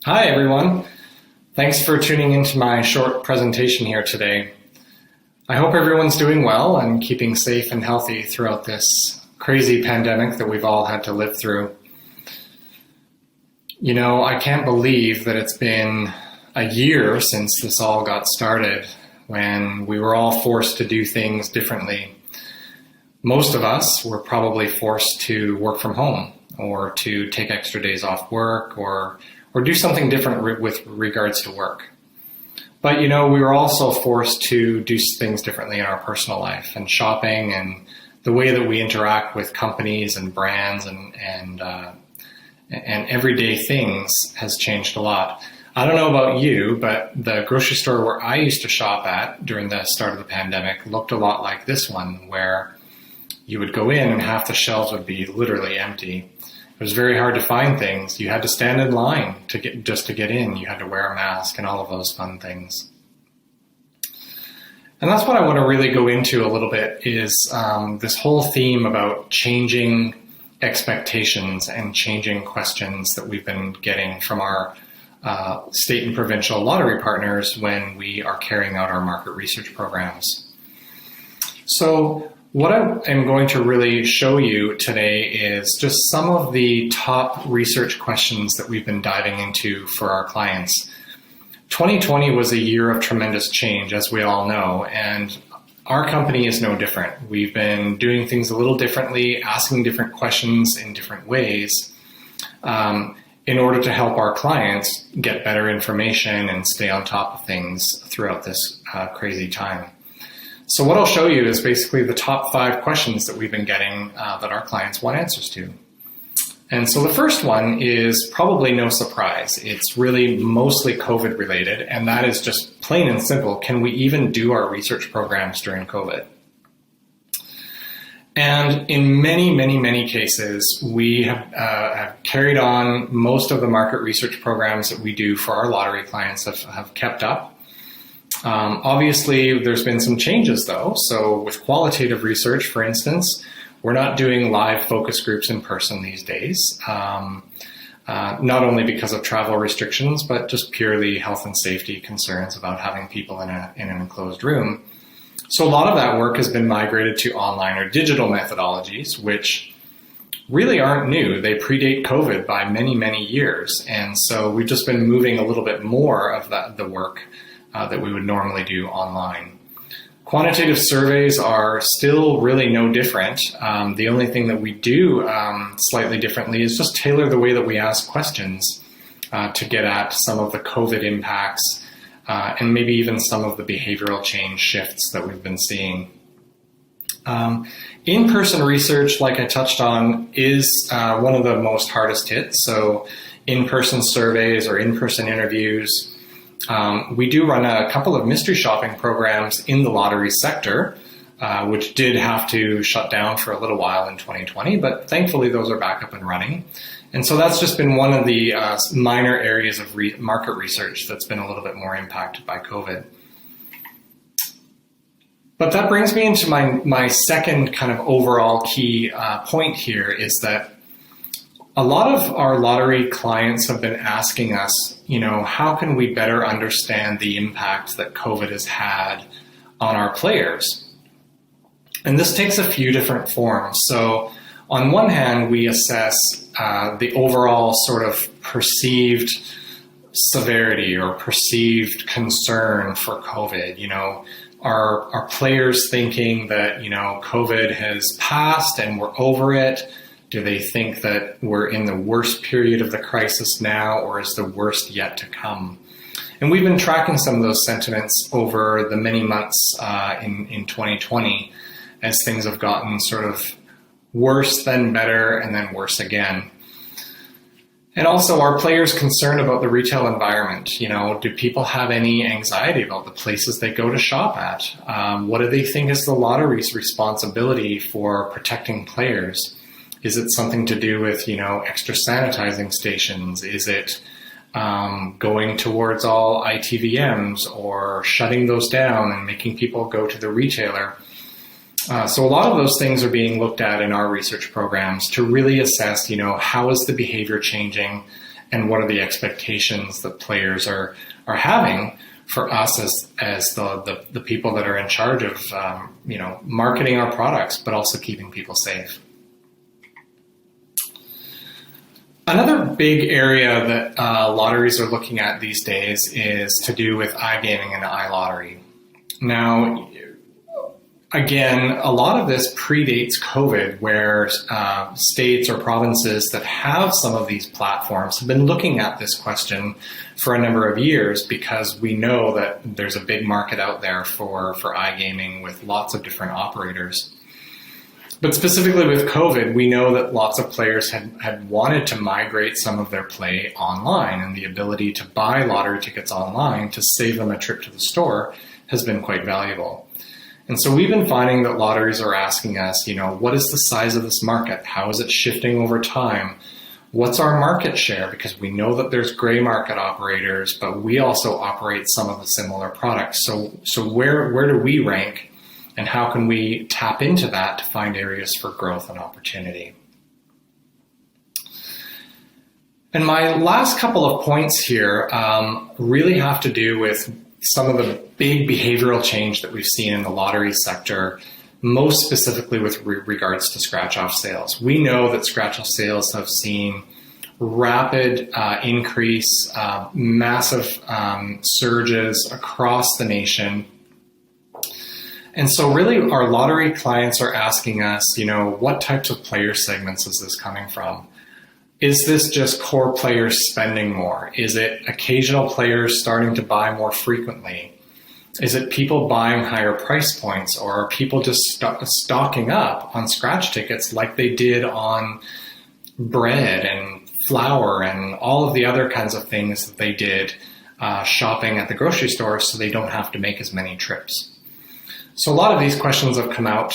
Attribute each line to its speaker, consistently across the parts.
Speaker 1: Hi, everyone. Thanks for tuning into my short presentation here today. I hope everyone's doing well and keeping safe and healthy throughout this crazy pandemic that we've all had to live through. You know, I can't believe that it's been a year since this all got started, when we were all forced to do things differently. Most of us were probably forced to work from home or to take extra days off work or do something different with regards to work. But, you know, we were also forced to do things differently in our personal life, and shopping and the way that we interact with companies and brands and everyday things has changed a lot. I don't know about you, but the grocery store where I used to shop at during the start of the pandemic looked a lot like this one, where you would go in and half the shelves would be literally empty. It was very hard to find things. You had to stand in line to get in. You had to wear a mask and all of those fun things. And that's what I want to really go into a little bit, is this whole theme about changing expectations and changing questions that we've been getting from our state and provincial lottery partners when we are carrying out our market research programs. So what I am going to really show you today is just some of the top research questions that we've been diving into for our clients. 2020 was a year of tremendous change, as we all know, and our company is no different. We've been doing things a little differently, asking different questions in different ways, in order to help our clients get better information and stay on top of things throughout this crazy time. So what I'll show you is basically the top 5 questions that we've been getting that our clients want answers to. And so the first one is probably no surprise. It's really mostly COVID related, and that is just plain and simple. Can we even do our research programs during COVID? And in many cases, we have carried on. Most of the market research programs that we do for our lottery clients have kept up. Obviously, there's been some changes though. So with qualitative research, for instance, we're not doing live focus groups in person these days, not only because of travel restrictions, but just purely health and safety concerns about having people in an enclosed room. So a lot of that work has been migrated to online or digital methodologies, which really aren't new. They predate COVID by many years. And so we've just been moving a little bit more of the work that we would normally do online. Quantitative surveys are still really no different. The only thing that we do slightly differently is just tailor the way that we ask questions to get at some of the COVID impacts and maybe even some of the behavioral change shifts that we've been seeing. In-person research, like I touched on, is one of the most hardest hit. So in-person surveys or in-person interviews. We do run a couple of mystery shopping programs in the lottery sector, which did have to shut down for a little while in 2020, but thankfully those are back up and running. And so that's just been one of the minor areas of market research that's been a little bit more impacted by COVID. But that brings me into my second kind of overall key point here, is that a lot of our lottery clients have been asking us, you know, how can we better understand the impact that COVID has had on our players? And this takes a few different forms. So on one hand, we assess the overall sort of perceived severity or perceived concern for COVID. You know, are players thinking that, you know, COVID has passed and we're over it? Do they think that we're in the worst period of the crisis now, or is the worst yet to come? And we've been tracking some of those sentiments over the many months in 2020 as things have gotten sort of worse, then better, and then worse again. And also, are players concerned about the retail environment? You know, do people have any anxiety about the places they go to shop at? What do they think is the lottery's responsibility for protecting players? Is it something to do with, you know, extra sanitizing stations? Is it going towards all ITVMs or shutting those down and making people go to the retailer? So a lot of those things are being looked at in our research programs to really assess, you know, how is the behavior changing and what are the expectations that players are having for us as the people that are in charge of marketing our products, but also keeping people safe. Another big area that lotteries are looking at these days is to do with iGaming and iLottery. Now, again, a lot of this predates COVID, where states or provinces that have some of these platforms have been looking at this question for a number of years, because we know that there's a big market out there for iGaming with lots of different operators. But specifically with COVID, we know that lots of players had wanted to migrate some of their play online, and the ability to buy lottery tickets online to save them a trip to the store has been quite valuable. And so we've been finding that lotteries are asking us, what is the size of this market? How is it shifting over time? What's our market share? Because we know that there's gray market operators, but we also operate some of the similar products. So where do we rank? And how can we tap into that to find areas for growth and opportunity? And my last couple of points here really have to do with some of the big behavioral change that we've seen in the lottery sector, most specifically with regards to scratch-off sales. We know that scratch-off sales have seen rapid increase, massive surges across the nation. And so really our lottery clients are asking us, what types of player segments is this coming from? Is this just core players spending more? Is it occasional players starting to buy more frequently? Is it people buying higher price points, or are people just stocking up on scratch tickets like they did on bread and flour and all of the other kinds of things that they did shopping at the grocery store, so they don't have to make as many trips? So a lot of these questions have come out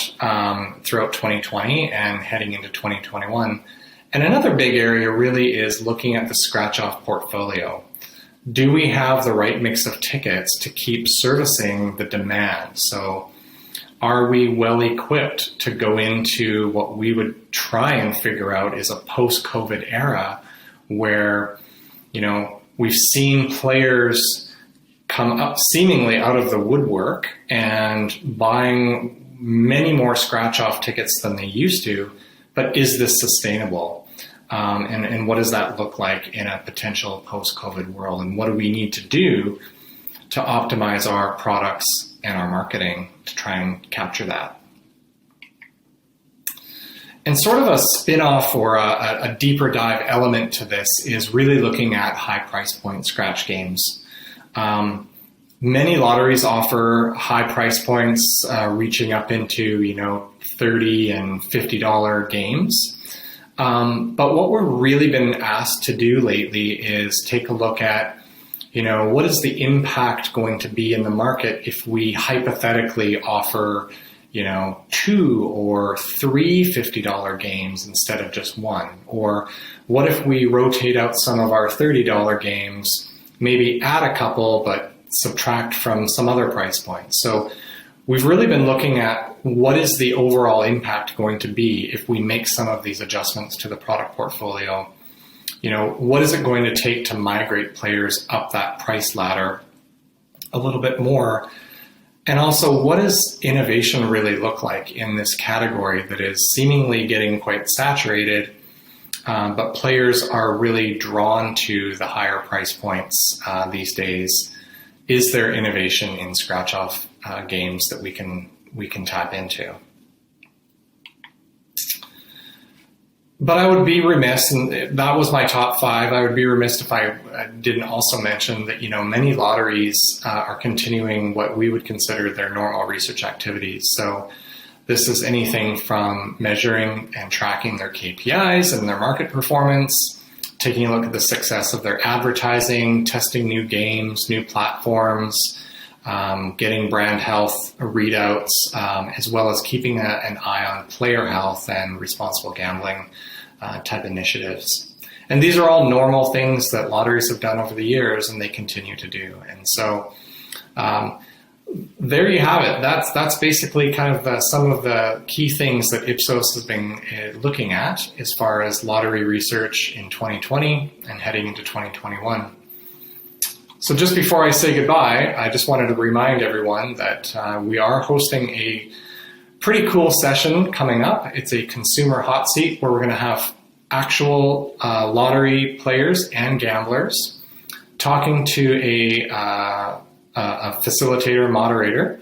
Speaker 1: throughout 2020 and heading into 2021. And another big area really is looking at the scratch-off portfolio. Do we have the right mix of tickets to keep servicing the demand? So are we well equipped to go into what we would try and figure out is a post-COVID era where, we've seen players come up seemingly out of the woodwork and buying many more scratch-off tickets than they used to, but is this sustainable? And what does that look like in a potential post-COVID world? And what do we need to do to optimize our products and our marketing to try and capture that? And sort of a spin-off or a deeper dive element to this is really looking at high price point scratch games. Many lotteries offer high price points reaching up into $30 and $50 games. But what we've really been asked to do lately is take a look at, what is the impact going to be in the market if we hypothetically offer, 2 or 3 $50 games instead of just one? Or what if we rotate out some of our $30 games, maybe add a couple, but subtract from some other price points? So we've really been looking at what is the overall impact going to be if we make some of these adjustments to the product portfolio. What is it going to take to migrate players up that price ladder a little bit more? And also, what does innovation really look like in this category that is seemingly getting quite saturated, but players are really drawn to the higher price points these days? Is there innovation in scratch-off games that we can tap into? But I would be remiss, and that was my top 5. I would be remiss if I didn't also mention that many lotteries are continuing what we would consider their normal research activities. So this is anything from measuring and tracking their KPIs and their market performance, taking a look at the success of their advertising, testing new games, new platforms, getting brand health readouts, as well as keeping an eye on player health and responsible gambling type initiatives. And these are all normal things that lotteries have done over the years, and they continue to do. And so there you have it. That's basically kind of some of the key things that Ipsos has been looking at as far as lottery research in 2020 and heading into 2021. So just before I say goodbye, I just wanted to remind everyone that we are hosting a pretty cool session coming up. It's a consumer hot seat where we're going to have actual lottery players and gamblers talking to a facilitator, moderator,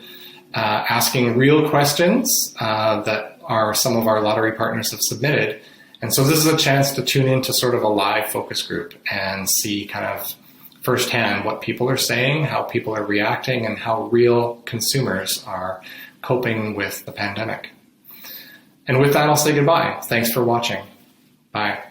Speaker 1: asking real questions that some of our lottery partners have submitted. And so this is a chance to tune into sort of a live focus group and see kind of firsthand what people are saying, how people are reacting, and how real consumers are coping with the pandemic. And with that, I'll say goodbye. Thanks for watching. Bye.